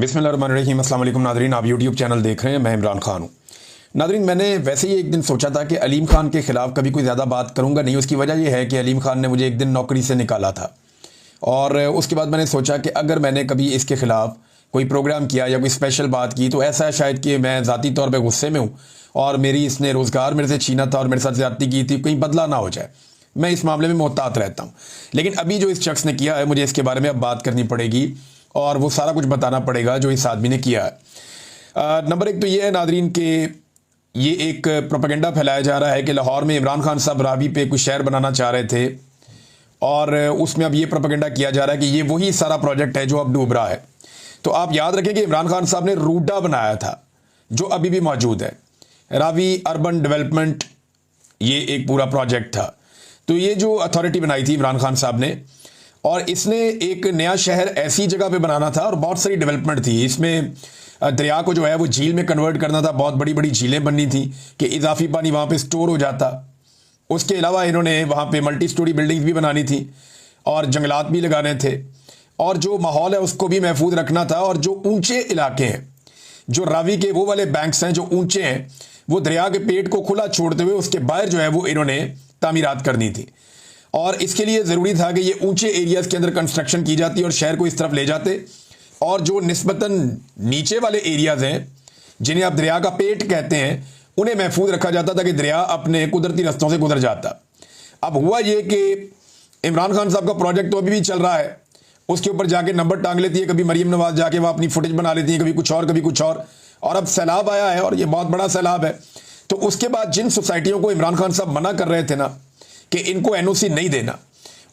बिस्मिल्लाहिर्रहमानिर्रहीम। अस्सलाम वालेकुम नादरीन, आप यूट्यूब चैनल देख रहे हैं। मैं इमरान खान हूँ। नादरीन, मैंने वैसे ही एक दिन सोचा था कि अलीम खान के ख़िलाफ़ कभी कोई ज़्यादा बात करूँगा नहीं। उसकी वजह यह है कि अलीम खान ने मुझे एक दिन नौकरी से निकाला था और उसके बाद मैंने सोचा कि अगर मैंने कभी इसके ख़िलाफ़ कोई प्रोग्राम किया या कोई स्पेशल बात की तो ऐसा है शायद कि मैं ज़ाती तौर पर गुस्से में हूँ और मेरी इसने रोज़गार मेरे से छीना था और मेरे साथ ज़्यादती की थी, कहीं बदला ना हो जाए। मैं इस मामले में मोहतात रहता हूँ। लेकिन अभी जो इस शख्स ने किया है, मुझे इसके बारे में अब बात करनी पड़ेगी और वो सारा कुछ बताना पड़ेगा जो इस आदमी ने किया है। नंबर एक तो ये है नादरीन कि ये एक प्रोपेगेंडा फैलाया जा रहा है कि लाहौर में इमरान खान साहब रावी पे कुछ शहर बनाना चाह रहे थे और उसमें अब ये प्रोपेगेंडा किया जा रहा है कि ये वही सारा प्रोजेक्ट है जो अब डूब रहा है। तो आप याद रखें कि इमरान खान साहब ने रूडा बनाया था जो अभी भी मौजूद है, रावी अर्बन डेवलपमेंट, ये एक पूरा प्रोजेक्ट था। तो ये जो अथॉरिटी बनाई थी इमरान खान साहब ने, और इसने एक नया शहर ऐसी जगह पे बनाना था और बहुत सारी डेवलपमेंट थी। इसमें दरिया को जो है वो झील में कन्वर्ट करना था, बहुत बड़ी बड़ी झीलें बननी थी कि इजाफी पानी वहाँ पे स्टोर हो जाता। उसके अलावा इन्होंने वहाँ पे मल्टी स्टोरी बिल्डिंग्स भी बनानी थी और जंगलात भी लगाने थे और जो माहौल है उसको भी महफूज रखना था। और जो ऊंचे इलाके हैं, जो रावी के वो वाले बैंक्स हैं जो ऊंचे हैं, वो दरिया के पेट को खुला छोड़ते हुए उसके बाहर जो है वो इन्होंने तामीरात करनी थी। और इसके लिए ज़रूरी था कि ये ऊंचे एरियाज़ के अंदर कंस्ट्रक्शन की जाती और शहर को इस तरफ ले जाते, और जो निस्बतन नीचे वाले एरियाज़ हैं जिन्हें आप दरिया का पेट कहते हैं, उन्हें महफूज रखा जाता था कि दरिया अपने कुदरती रस्तों से गुजर जाता। अब हुआ ये कि इमरान खान साहब का प्रोजेक्ट तो अभी भी चल रहा है, उसके ऊपर जाके नंबर टांग लेती है, कभी मरीम नवाज जाके वह अपनी फुटेज बना लेती है, कभी कुछ और कभी कुछ और अब सैलाब आया है और ये बहुत बड़ा सैलाब है। तो उसके बाद जिन सोसाइटियों को इमरान खान साहब मना कर रहे थे ना कि इनको एनओसी नहीं देना,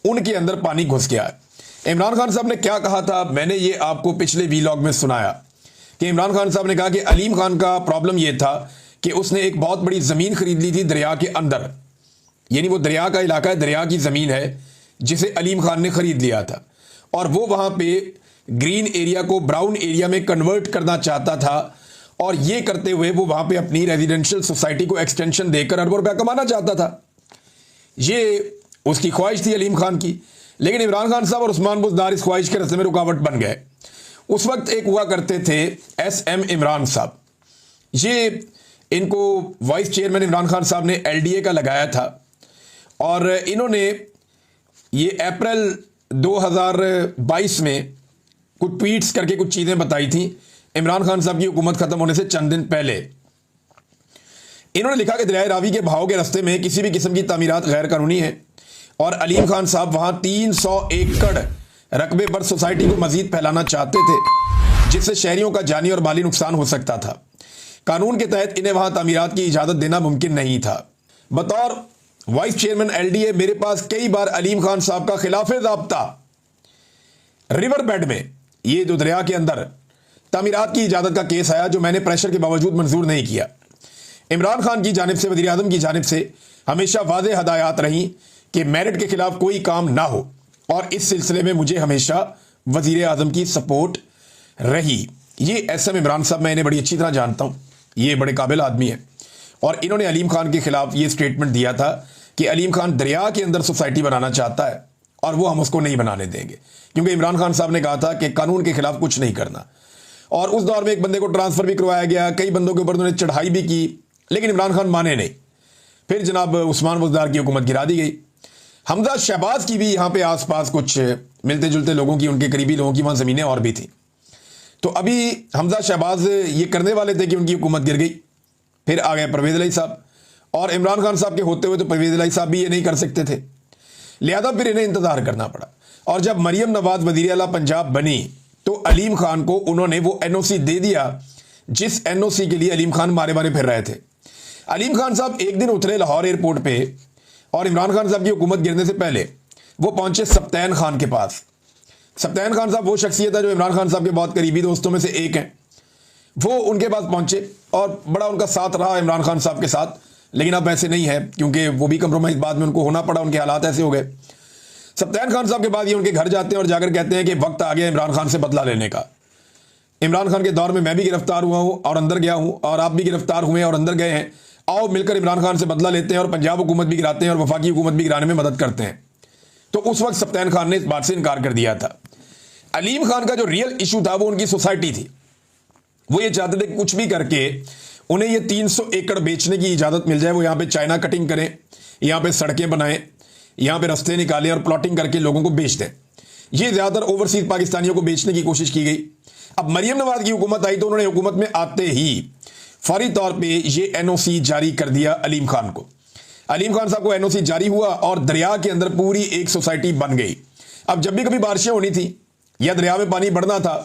उनके अंदर पानी घुस गया है। इमरान खान साहब ने क्या कहा था, मैंने ये आपको पिछले वीलॉग में सुनाया कि इमरान खान साहब ने कहा कि अलीम खान का प्रॉब्लम ये था कि उसने एक बहुत बड़ी ज़मीन खरीद ली थी दरिया के अंदर, यानी वो दरिया का इलाका है, दरिया की ज़मीन है जिसे अलीम खान ने खरीद लिया था और वो वहाँ पे ग्रीन एरिया को ब्राउन एरिया में कन्वर्ट करना चाहता था और ये करते हुए वो वहाँ पे अपनी रेजिडेंशियल सोसाइटी को एक्सटेंशन देकर अरबों रुपया कमाना चाहता था। ये उसकी ख्वाहिश थी अलीम खान की, लेकिन इमरान खान साहब और उस्मान बुज़दार इस ख्वाहिश के रास्ते में रुकावट बन गए। उस वक्त एक हुआ करते थे SM इमरान साहब, ये इनको वाइस चेयरमैन इमरान खान साहब ने LDA का लगाया था और इन्होंने ये अप्रैल 2022 में कुछ ट्वीट्स करके कुछ चीज़ें बताई थी इमरान खान साहब की हुकूमत ख़त्म होने से चंद दिन पहले। इन्होंने लिखा कि दरिया रावी के बहाव के रास्ते में किसी भी किस्म की तामीरात गैर कानूनी है और अलीम खान साहब वहाँ 300 एकड़ रकबे पर सोसाइटी को मजीद फैलाना चाहते थे जिससे शहरियों का जानी और माली नुकसान हो सकता था। कानून के तहत इन्हें वहाँ तामीरात की इजाज़त देना मुमकिन नहीं था। बतौर वाइस चेयरमैन LDA मेरे पास कई बार अलीम खान साहब का खिलाफ ज़ाब्ता रिवर बेड में, ये जो दरिया के अंदर तामीरात की इजाज़त का केस आया जो मैंने प्रेशर के बावजूद मंजूर नहीं किया। इमरान खान की जानिब से, वज़ीर आज़म की जानिब से हमेशा वाज़ेह हदायत रही कि मेरिट के खिलाफ कोई काम ना हो और इस सिलसिले में मुझे हमेशा वज़ीर आज़म की सपोर्ट रही। ये SM इमरान साहब, मैं इन्हें बड़ी अच्छी तरह जानता हूँ, ये बड़े काबिल आदमी हैं और इन्होंने अलीम खान के खिलाफ ये स्टेटमेंट दिया था कि अलीम खान दरिया के अंदर सोसाइटी बनाना चाहता है और वो हम उसको नहीं बनाने देंगे, क्योंकि इमरान खान साहब ने कहा था कि कानून के खिलाफ कुछ नहीं करना। और उस दौर में एक बंदे को ट्रांसफ़र भी करवाया गया, कई बंदों के ऊपर उन्होंने चढ़ाई भी की, लेकिन इमरान खान माने नहीं। फिर जनाब उस्मान बुज़दार की हुकूमत गिरा दी गई। हमजा शहबाज की भी यहाँ पे आसपास कुछ मिलते जुलते लोगों की, उनके करीबी लोगों की वहाँ ज़मीनें और भी थी। तो अभी हमजा शहबाज ये करने वाले थे कि उनकी हुकूमत गिर गई। फिर आ गए परवेज़ इलाही साहब और इमरान खान साहब के होते हुए तो परवेज़ इलाही साहब भी ये नहीं कर सकते थे, लिहाजा फिर इन्हें इंतज़ार करना पड़ा। और जब मरीम नवाज वज़ीर आला पंजाब बनी तो अलीम खान को उन्होंने वो NOC दे दिया जिस NOC के लिए अलीम खान मारे मारे फिर रहे थे। अलीम खान साहब एक दिन उतरे लाहौर एयरपोर्ट पे और इमरान खान साहब की हुकूमत गिरने से पहले वो पहुंचे सब्तैन खान के पास। सब्तैन खान साहब वो शख्सियत है जो इमरान खान साहब के बहुत करीबी दोस्तों में से एक हैं। वो उनके पास पहुंचे और बड़ा उनका साथ रहा इमरान खान साहब के साथ, लेकिन अब वैसे नहीं है क्योंकि वो भी कंप्रोमाइज़ बाद में उनको होना पड़ा, उनके हालात ऐसे हो गए। सब्तैन खान साहब के बाद ये उनके घर जाते हैं और जाकर कहते हैं कि वक्त आ गया इमरान खान से बदला लेने का। इमरान खान के दौर में मैं भी गिरफ्तार हुआ हूँ और अंदर गया हूँ और आप भी गिरफ्तार हुए और अंदर गए हैं, आओ मिलकर इमरान खान से बदला लेते हैं और पंजाब हुकूमत भी गिराते हैं और वफाकी हुकूमत भी गिराने में मदद करते हैं। तो उस वक्त सब्तैन खान ने इस बात से इनकार कर दिया था। अलीम खान का जो रियल इशू था वो उनकी सोसाइटी थी। वो ये चाहते थे कि कुछ भी करके उन्हें ये 300 एकड़ बेचने की इजाज़त मिल जाए, वो यहाँ पे चाइना कटिंग करें, यहाँ पे सड़कें बनाएं, यहाँ पे रास्ते निकालें और प्लॉटिंग करके लोगों को बेच दें। ये ज़्यादातर ओवरसीज पाकिस्तानियों को बेचने की कोशिश की गई। अब मरियम नवाज की हुकूमत आई तो उन्होंने हुकूमत में आते ही फौरी तौर पे ये एनओसी जारी कर दिया अलीम खान को। अलीम खान साहब को एनओसी जारी हुआ और दरिया के अंदर पूरी एक सोसाइटी बन गई। अब जब भी कभी बारिशें होनी थी या दरिया में पानी बढ़ना था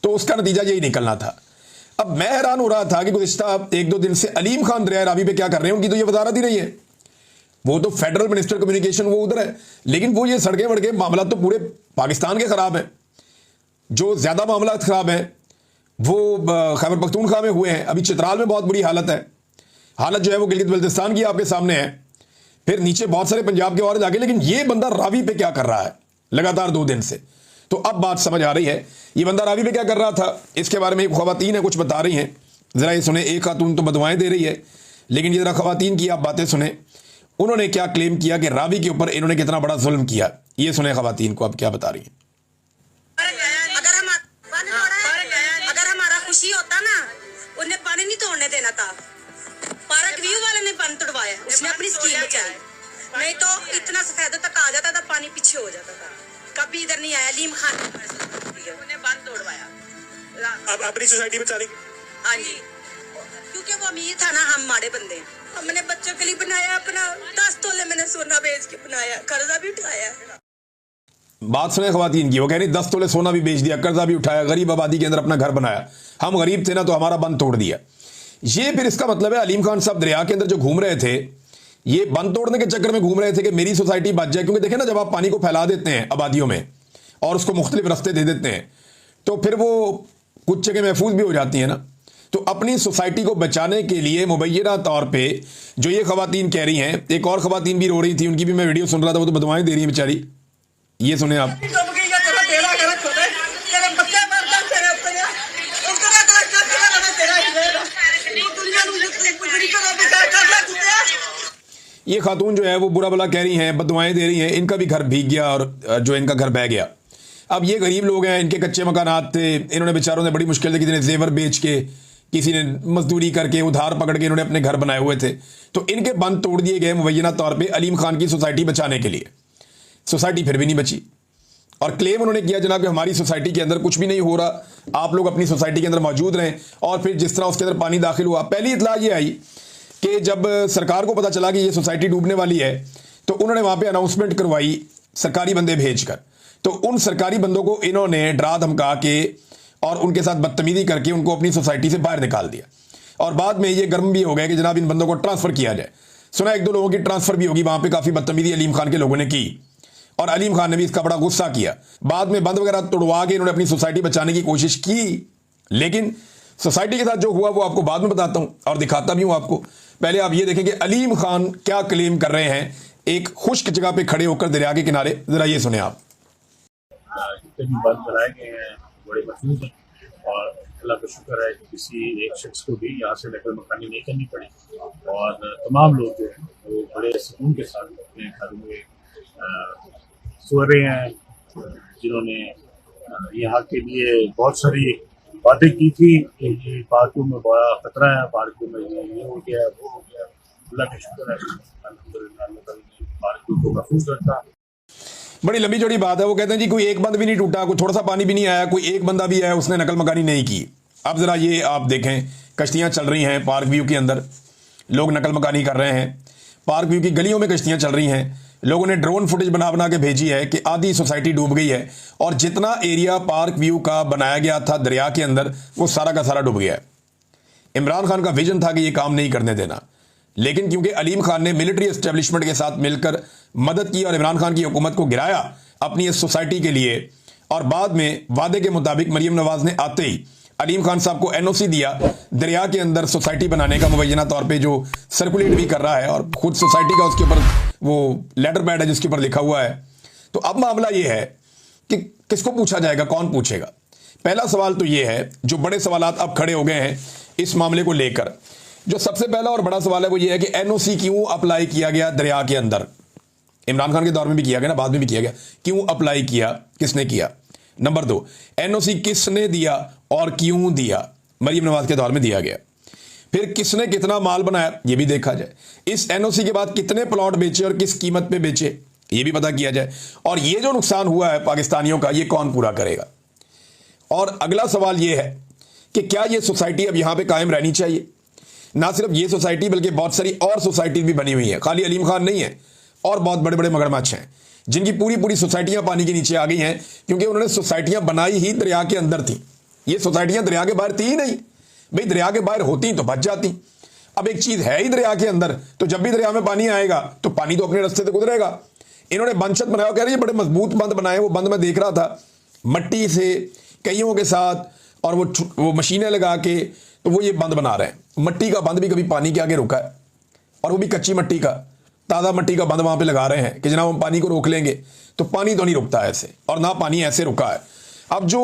तो उसका नतीजा यही निकलना था। अब मैं हैरान हो रहा था कि गुज़िश्ता 1-2 दिन से अलीम खान दरिया रावी पे क्या कर रहे हैं, उनकी तो ये वजारत ही नहीं है। वो तो फेडरल मिनिस्टर कम्युनिकेशन वो उधर है, लेकिन वो ये सड़कें वड़के मामला तो पूरे पाकिस्तान के खराब हैं। जो ज्यादा मामला खराब है वो खैबर पख्तूनख्वा में हुए हैं। अभी चित्राल में बहुत बुरी हालत है, हालत जो है वो गिलगित बल्तिस्तान की आपके सामने है, फिर नीचे बहुत सारे पंजाब के और जाके। लेकिन ये बंदा रावी पे क्या कर रहा है लगातार 2 दिन से, तो अब बात समझ आ रही है ये बंदा रावी पे क्या कर रहा था। इसके बारे में एक खवातीन है कुछ बता रही हैं, जरा ये सुने। एक खातून तो बदवाएं दे रही है, लेकिन ये जरा खवातीन की आप बातें सुने। उन्होंने क्या क्लेम किया कि रावी के ऊपर इन्होंने कितना बड़ा जुल्म किया, ये सुने खवातीन को अब क्या बता रही है। अगर हमारा खुशी होता ना, उन्हें पानी नहीं तोड़ने देना था। पार्क व्यू वाले ने पानी तोड़वाया, उसने अपनी स्कीम बचाई, नहीं तो इतना सफेद तक आ जाता था, पानी पीछे हो जाता था। कभी इधर नहीं आया अलीम खान ने बंद तोड़वाया। अब अपनी सोसाइटी बचा ली। हाँ जी, क्योंकि वो अमीर था ना, हम माड़े बंदे। हमने बच्चों के लिए बनाया अपना, 10 तोले मैंने सोना बेच के बनाया, कर्जा भी उठाया। बात सुने खवातीन की, वो कह रही 10 तोले सोना भी बेच दिया, कर्जा भी उठाया, गरीब आबादी के अंदर अपना घर बनाया। हम गरीब थे ना तो हमारा बंद तोड़ दिया। ये फिर इसका मतलब है अलीम खान साहब दरिया के अंदर जो घूम रहे थे, ये बंद तोड़ने के चक्कर में घूम रहे थे कि मेरी सोसाइटी बच जाए। क्योंकि देखें ना, जब आप पानी को फैला देते हैं आबादियों में और उसको मुख्तलिफ रास्ते दे देते हैं तो फिर वो कुछ जगह महफूज भी हो जाती है ना। तो अपनी सोसाइटी को बचाने के लिए मुबैना तौर पे जो ये खवातीन कह रही हैं, एक और खवातीन भी रो रही थी, उनकी भी मैं वीडियो सुन रहा था, वो तो बदवाएं दे रही है बेचारी। ये सुने आप। ये खातून जो है वो बुरा भला कह रही हैं, बददुआएं दे रही हैं, इनका भी घर भीग गया और जो इनका घर बह गया। अब ये गरीब लोग हैं, इनके कच्चे मकानात थे, इन्होंने बेचारों ने बड़ी मुश्किल से, किसी ने जेवर बेच के, किसी ने मजदूरी करके, उधार पकड़ के इन्होंने अपने घर बनाए हुए थे, तो इनके बंद तोड़ दिए गए मुबैना तौर पर अलीम खान की सोसाइटी बचाने के लिए। सोसाइटी फिर भी नहीं बची और क्लेम उन्होंने किया जनाब कि हमारी सोसाइटी के अंदर कुछ भी नहीं हो रहा, आप लोग अपनी सोसाइटी के अंदर मौजूद रहें। और फिर जिस तरह उसके अंदर पानी दाखिल हुआ, पहली इतला ये आई कि जब सरकार को पता चला कि ये सोसाइटी डूबने वाली है तो उन्होंने वहाँ पे अनाउंसमेंट करवाई सरकारी बंदे भेजकर। तो उन सरकारी बंदों को इन्होंने डरा धमका के और उनके साथ बदतमीजी करके उनको अपनी सोसाइटी से बाहर निकाल दिया। और बाद में ये गर्म भी हो गए कि जनाब इन बंदों को ट्रांसफ़र किया जाए। सुना 1-2 लोगों की ट्रांसफ़र भी होगी, वहाँ पर काफ़ी बदतमीजी अलीम खान के लोगों ने की और अलीम खान ने भी इसका बड़ा गुस्सा किया। बाद में बंद वगैरह तोड़वा के इन्होंने अपनी सोसाइटी बचाने की कोशिश की, लेकिन सोसाइटी के साथ जो हुआ वो आपको बाद में बताता हूं और दिखाता भी हूं आपको। पहले आप ये देखें कि अलीम खान क्या क्लेम कर रहे हैं एक खुश्क जगह पे खड़े होकर दरिया के किनारे। जरा ये सुने आप। जितने भी बंद बनाए गए हैं बड़े महफूज हैं और अल्लाह का शुक्र है कि किसी एक शख्स को भी यहाँ से नकल मकानी नहीं करनी पड़ी और तमाम लोग जो हैं वो बड़े सुकून के साथ अपने घरों में सो रहे हैं, जिन्होंने यहाँ के लिए बहुत सारी बातें की थी कि पार्कों में बड़ा खतरा है, पार्कों में ये हो गया वो हो गया। अल्लाह का शुक्र है अल्हम्दुलिल्लाह पार्कों को महफूज रखा। बड़ी लंबी चौड़ी बात है। वो कहते हैं जी कोई एक बंद भी नहीं टूटा, कोई थोड़ा सा पानी भी नहीं आया, कोई एक बंदा भी आया उसने नकल मकानी नहीं की। अब जरा ये आप देखें, कश्तियाँ चल रही हैं पार्क व्यू के अंदर, लोग नकल मकानी कर रहे हैं। पार्क व्यू की गलियों में कश्तियाँ चल रही हैं, लोगों ने ड्रोन फुटेज बना बना के भेजी है कि आधी सोसाइटी डूब गई है और जितना एरिया पार्क व्यू का बनाया गया था दरिया के अंदर वो सारा का सारा डूब गया है। इमरान खान का विजन था कि ये काम नहीं करने देना, लेकिन क्योंकि अलीम खान ने मिलिट्री एस्टेब्लिशमेंट के साथ मिलकर मदद की और इमरान खान की हुकूमत को गिराया अपनी इस सोसाइटी के लिए, और बाद में वादे के मुताबिक मरियम नवाज ने आते ही अलीम खान साहब को एनओसी दिया दरिया के अंदर सोसाइटी बनाने का, मुबैना तौर पे जो सर्कुलेट भी कर रहा है और खुद सोसाइटी का उसके ऊपर वो लेटर पैड है जिसके ऊपर लिखा हुआ है। तो अब मामला ये है कि किसको पूछा जाएगा, कौन पूछेगा। पहला सवाल तो ये है, जो बड़े सवालात अब खड़े हो गए हैं इस मामले को लेकर। जो सबसे पहला और बड़ा सवाल है वो ये है कि एनओसी क्यों अप्लाई किया गया दरिया के अंदर। इमरान खान के दौर में भी किया गया ना, बाद में भी किया गया, क्यों अप्लाई किया, किसने किया। नंबर 2, एनओसी किसने दिया और क्यों दिया। मरीम नवाज के दौर में दिया गया। फिर किसने कितना माल बनाया ये भी देखा जाए। इस एनओसी के बाद कितने प्लॉट बेचे और किस कीमत पे बेचे ये भी पता किया जाए। और ये जो नुकसान हुआ है पाकिस्तानियों का ये कौन पूरा करेगा। और अगला सवाल ये है कि क्या ये सोसाइटी अब यहां पे कायम रहनी चाहिए। ना सिर्फ ये सोसाइटी बल्कि बहुत सारी और सोसाइटी भी बनी हुई है, खाली अलीम खान नहीं है, और बहुत बड़े बड़े मगरमच्छ हैं जिनकी पूरी पूरी सोसाइटियां पानी के नीचे आ गई हैं, क्योंकि उन्होंने सोसाइटियां बनाई ही दरिया के अंदर थी। ये सोसाइटियां दरिया के बाहर थी ही नहीं। भाई दरिया के बाहर होती तो बच जाती। अब एक चीज है ही दरिया के अंदर, तो जब भी दरिया में पानी आएगा तो पानी तो अपने रास्ते से गुजरेगा। इन्होंने बंद छत बनाया, कह रहे हैं बड़े मजबूत बंद बनाए। वो बंद मैं देख रहा था मट्टी से कईयों के साथ, और वो मशीनें लगा के तो वो ये बंद बना रहे हैं। मट्टी का बंद भी कभी पानी के आगे रुका है, और वो भी कच्ची मट्टी का, ताज़ा मट्टी का बंद वहां पे लगा रहे हैं कि जनाब हम पानी को रोक लेंगे, तो पानी तो नहीं रुकता ऐसे, और ना पानी ऐसे रुका है। अब जो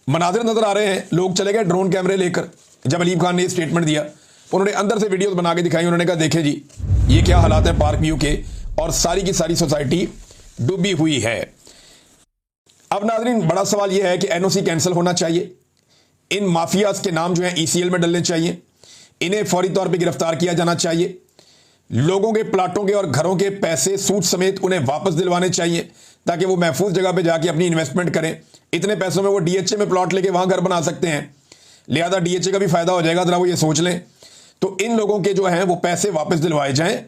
मनाजिर नजर आ रहे हैं, लोग चले गए ड्रोन कैमरे लेकर। जब अलीम खान ने स्टेटमेंट दिया उन्होंने अंदर से वीडियोस बना के दिखाई। उन्होंने कहा देखें जी ये क्या हालात है पार्क व्यू के, और सारी की सारी सोसाइटी डूबी हुई है। अब नाज़रीन बड़ा सवाल यह है कि एनओसी कैंसिल होना चाहिए, इन माफियाज के नाम जो है ईसीएल में डलने चाहिए, इन्हें फौरी तौर पे गिरफ्तार किया जाना चाहिए, लोगों के प्लाटों के और घरों के पैसे सूद समेत उन्हें वापस दिलवाने चाहिए ताकि वो महफूज जगह पे जाके अपनी इन्वेस्टमेंट करें। इतने पैसों में वो डीएचए में प्लॉट लेके वहां घर बना सकते हैं, लिहाजा डीएचए का भी फायदा हो जाएगा। जरा वो ये सोच लें। तो इन लोगों के जो हैं वो पैसे वापस दिलवाए जाएं।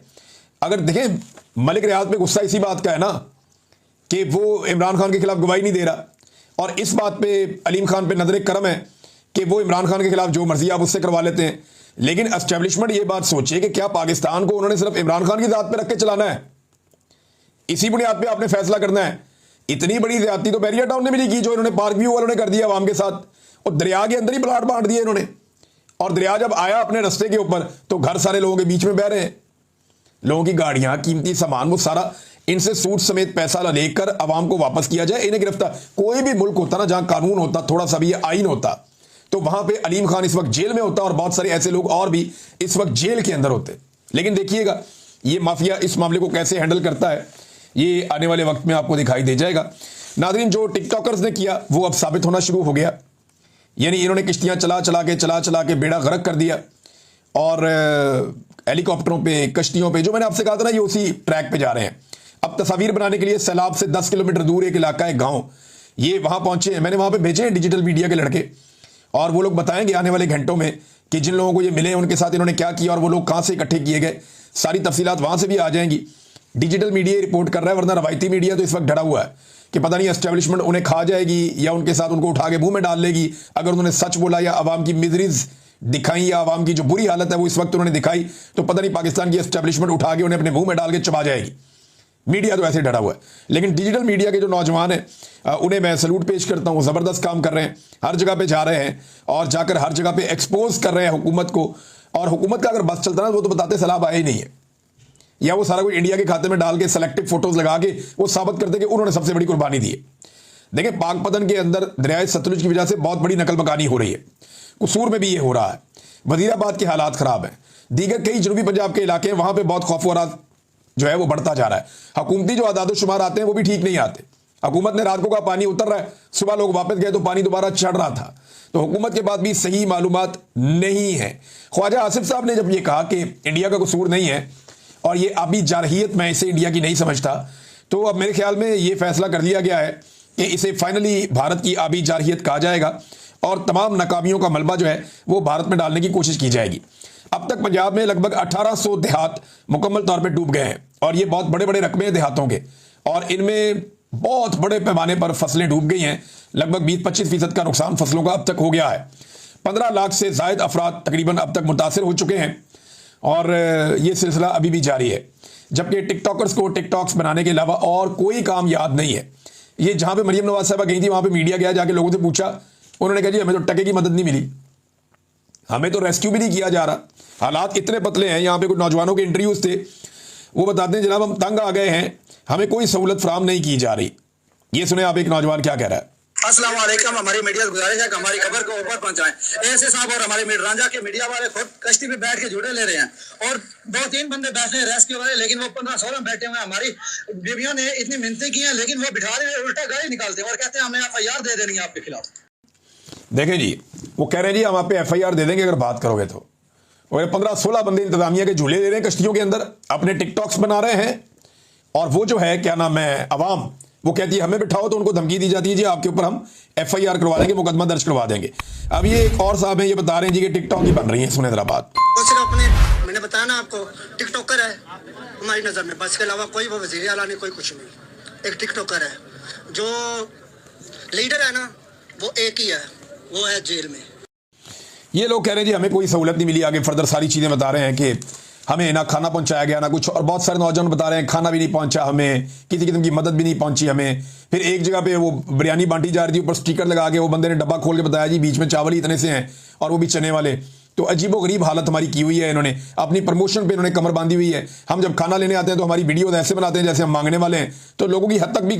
अगर देखें मलिक रियाज पे गुस्सा इसी बात का है ना कि वो इमरान खान के खिलाफ गवाही नहीं दे रहा, और इस बात पे अलीम खान पे नजर करम है कि वो इमरान खान के खिलाफ जो मर्जी आप उससे करवा लेते हैं। लेकिन एस्टेब्लिशमेंट ये बात सोचे कि क्या पाकिस्तान को उन्होंने सिर्फ इमरान खान की जात पे रख के चलाना है, इसी बुनियाद पे आपने फैसला करना है। इतनी बड़ी ज्यादती तो बैरियर टाउन ने भी नहीं की जो इन्होंने पार्क व्यू वालों ने कर दिया आवाम के साथ, और दरिया के अंदर ही प्लाट बांट दिए इन्होंने, और दरिया जब आया अपने रास्ते के ऊपर तो घर सारे लोगों के बीच में बह रहे हैं। लोगों की गाड़ियां, कीमती सामान, वो सारा इनसे सूद समेत पैसा लेकर अवाम को वापस किया जाए, इन्हें गिरफ्तार। कोई भी मुल्क होता ना जहां कानून होता, थोड़ा सा भी ये आइन होता, तो वहां पे अलीम खान इस वक्त जेल में होता, और बहुत सारे ऐसे लोग और भी इस वक्त जेल के अंदर होते। लेकिन देखिएगा ये माफिया इस मामले को कैसे हैंडल करता है, ये आने वाले वक्त में आपको दिखाई दे जाएगा। नाज़रीन जो टिकटॉकर्स ने किया वो अब साबित होना शुरू हो गया, यानी इन्होंने किश्तियां चला चला के बेड़ा गर्क कर दिया, और हेलीकॉप्टरों पे, कश्तियों पे, जो मैंने आपसे कहा था ना ये उसी ट्रैक पे जा रहे हैं। अब तस्वीर बनाने के लिए सैलाब से 10 किलोमीटर दूर एक इलाका है, गांव, ये वहां पहुंचे हैं। मैंने वहां पे भेजे हैं डिजिटल मीडिया के लड़के, और वो लोग बताएंगे आने वाले घंटों में कि जिन लोगों को ये मिले उनके साथ इन्होंने क्या किया और वो लोग कहां से इकट्ठे किए गए। सारी तफसीलात वहां से भी आ जाएंगी। डिजिटल मीडिया रिपोर्ट कर रहा है, वरना रवायती मीडिया तो इस वक्त डरा हुआ है कि पता नहीं एस्टेब्लिशमेंट उन्हें खा जाएगी या उनके साथ उनको उठा के मुंह में डाल लेगी अगर उन्होंने सच बोला या आवाम की मिजरीज दिखाई या आवाम की जो बुरी हालत है वो इस वक्त उन्होंने दिखाई, तो पता नहीं पाकिस्तान की एस्टेब्लिशमेंट उठा के उन्हें अपने मुंह में डाल के चबा जाएगी। मीडिया तो ऐसे डरा हुआ है। लेकिन डिजिटल मीडिया के जो नौजवान हैं उन्हें मैं सैल्यूट पेश करता हूँ, ज़बरदस्त काम कर रहे हैं, हर जगह पे जा रहे हैं और जाकर हर जगह पे एक्सपोज कर रहे हैं हुकूमत को। और हुकूमत का अगर बस चलता ना वो तो बताते सैलाब आया ही नहीं है, या वो सारा कुछ इंडिया के खाते में डाल के सेलेक्टिव फोटोज लगा के वो साबित करते कि उन्होंने सबसे बड़ी कुर्बानी दी है। देखिए पाकपतन के अंदर दरियाए सतलुज की वजह से बहुत बड़ी नकल मकानी हो रही है, कसूर में भी ये हो रहा है, वजीराबाद के हालात खराब हैं, दीगर कई जनूबी पंजाब के इलाके हैं वहां पर बहुत खौफ व रात जो है वो बढ़ता जा रहा है। हुकूमती जो आदाद शुमार आते हैं वो भी ठीक नहीं आते। हुकूमत ने रात को कहा पानी उतर रहा है, सुबह लोग वापस गए तो पानी दोबारा चढ़ रहा था, तो हुकूमत के पास भी सही मालूमात नहीं है। ख्वाजा आसिफ साहब ने जब ये कहा कि इंडिया का कसूर नहीं है और ये अभी जारहियत मैं इसे इंडिया की नहीं समझता, तो अब मेरे ख्याल में ये फैसला कर लिया गया है कि इसे फाइनली भारत की आबी जारहियत कहा जाएगा और तमाम नाकामियों का मलबा जो है वो भारत में डालने की कोशिश की जाएगी। अब तक पंजाब में लगभग 1800 देहात मुकम्मल तौर पे डूब गए हैं और ये बहुत बड़े बड़े रकबे हैं देहातों के, और इनमें बहुत बड़े पैमाने पर फसलें डूब गई हैं। लगभग 20-25% का नुकसान फसलों का अब तक हो गया है। 15 लाख से जायद अफराद तकरीबन अब तक मुतासिर हो चुके हैं और ये सिलसिला अभी भी जारी है, जबकि टिकटॉकर्स को टिकटॉक्स बनाने के अलावा और कोई काम याद नहीं है। ये जहां पे मरियम नवाज साहबा गई थी वहां पे मीडिया गया, जाके लोगों से पूछा, उन्होंने कहा जी हमें तो टके की मदद नहीं मिली, हमें तो रेस्क्यू भी नहीं किया जा रहा। हालात इतने पतले हैं। यहाँ पे कुछ नौजवानों के इंटरव्यूज थे, वो बताते हैं जनाब हम तंग आ गए हैं, हमें कोई सहूलत फराम नहीं की जा रही। ये सुने आप एक नौजवान क्या कह रहा है। अस्सलाम वालेकुम, हमारी मीडिया से गुजारिश है कि हमारी खबर को ऊपर पहुंचाएं। ऐसे साहब और हमारे रांझा के मीडिया वाले खुद कश्ती पे बैठ के झूठे ले रहे हैं और 2-3 बंदे बैठे हैं रेस्क्यू वाले, लेकिन वो 15-16 बैठे हुए हैं। हमारी बीवियों ने इतनी मिन्नतें की हैं लेकिन वो बिठा रहे उल्टा गाली निकालते हैं और कहते हैं हमें FIR दे देनी है आपके खिलाफ। देखें जी वो कह रहे हैं जी हम आप पे FIR दे देंगे अगर बात करोगे तो। और 15-16 बंदे इंतजामिया के झूले ले रहे हैं कश्तियों के अंदर, अपने टिकटॉक्स बना रहे हैं, और वो जो है क्या नाम है अवाम, वो कहती है हमें बिठाओ तो उनको धमकी दी जाती है जी आपके ऊपर हम FIR करवा देंगे, मुकदमा दर्ज करवा देंगे। अब ये एक और साहब हैं, ये बता रहे हैं जी कि टिकटॉक ही बन रही है। सुने जरा बात। वो सिर्फ अपने, मैंने बताया ना आपको, टिकटॉकर है हमारी नज़र में, बस के अलावा कोई वो वज़ीर आला नहीं, कोई कुछ नहीं। एक टिकटॉकर है। जो लीडर है ना वो एक ही है, वो है जेल में। ये लोग कह रहे हैं जी हमें कोई सहूलत नहीं मिली। आगे फर्दर सारी चीज़ें बता रहे हैं कि हमें ना खाना पहुंचाया गया ना कुछ, और बहुत सारे नौजवान बता रहे हैं खाना भी नहीं पहुंचा हमें, किसी किस्म की मदद भी नहीं पहुंची हमें। फिर एक जगह पे वो बिरयानी बांटी जा रही थी, ऊपर स्टिकर लगा के वो बंदे ने डब्बा खोल के बताया जी बीच में चावल ही इतने से हैं और वो भी चने वाले। तो अजीबोगरीब हालत हमारी की हुई है इन्होंने, अपनी प्रमोशन पे इन्होंने कमर बांधी हुई है। हम जब खाना लेने आते हैं तो हमारी वीडियो ऐसे बनाते हैं जैसे हम मांगने वाले हैं, तो लोगों की हद तक भी